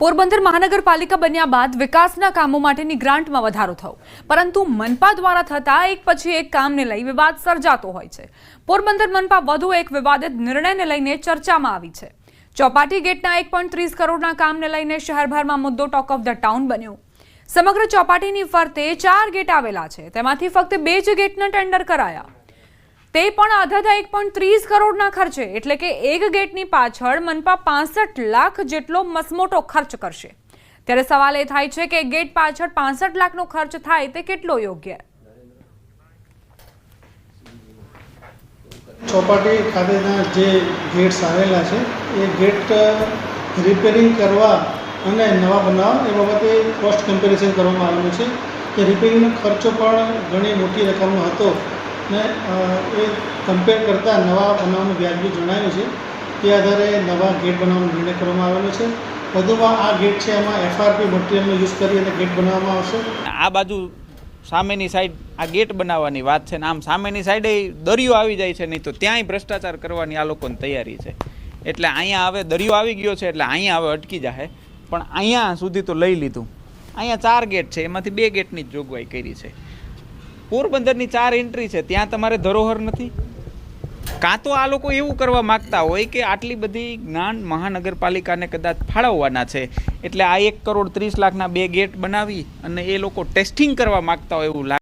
પોરબંદર મહાનગરપાલિકા બન્યા બાદ વિકાસના કામો માટેની ગ્રાન્ટમાં વધારો થયો, પરંતુ મનપા દ્વારા થતા એક પછી એક કામને લઈ વિવાદ સર્જાતો હોય છે। પોરબંદર મનપા વધુ એક વિવાદિત નિર્ણયને લઈને ચર્ચામાં આવી છે। ચોપાટી ગેટના 1.30 કરોડના કામને લઈને શહેરભરમાં મુદ્દો ટોક ઓફ ધ ટાઉન બન્યો। સમગ્ર ચોપાટીની ફરતે 4 ગેટ આવેલા છે, તેમાંથી ફક્ત 2 જ ગેટના ટેન્ડર કરાયા, તે પણ આધાધા 1.30 કરોડના ખર્ચે, એટલે કે એક ગેટની પાછળ મનપા 65 લાખ જેટલો મસમોટો ખર્ચ કરશે। ત્યારે સવાલ એ થાય છે કે ગેટ પાછળ 65 લાખનો ખર્ચ થાય તે કેટલો યોગ્ય? ચોપાટી ખાતેના જે ગેટ્સ આવેલા છે એ ગેટ રિપેરિંગ કરવા અને નવા બનાવવા એ બાબતે કોસ્ટ કમ્પેરિઝન કરવામાં આવેલું છે કે રિપેરિંગનો ખર્ચો પણ ઘણી મોટી રકમનો હતો ને એ કમ્પેર કરતાં નવા બનાવવાનું વ્યાજબી જણાવ્યું છે। તે આધારે નવા ગેટ બનાવવાનો નિર્ણય કરવામાં આવેલો છે। વધુમાં આ ગેટ છે એમાં FRP મટીરિયલનો યુઝ કરી અને ગેટ બનાવવામાં આવશે। આ બાજુ સામેની સાઈડ આ ગેટ બનાવવાની વાત છે ને આમ સામેની સાઈડે દરિયો આવી જાય છે, નહીં તો ત્યાંય ભ્રષ્ટાચાર કરવાની આ લોકોની તૈયારી છે। એટલે અહીંયા હવે દરિયો આવી ગયો છે એટલે અહીંયા હવે અટકી જાય, પણ અહીંયા સુધી તો લઈ લીધું। અહીંયા 4 ગેટ છે, એમાંથી 2 ગેટની જ જોગવાઈ કરી છે। પોરબંદરની 4 એન્ટ્રી છે, ત્યાં તમારે ધરોહર નથી। કાં તો આ લોકો એવું કરવા માગતા હોય કે આટલી બધી જ્ઞાન મહાનગરપાલિકાને કદાચ ફાળવવાના છે, એટલે આ 1.30 કરોડના 2 ગેટ બનાવી અને એ લોકો ટેસ્ટિંગ કરવા માગતા હોય એવું લાગે।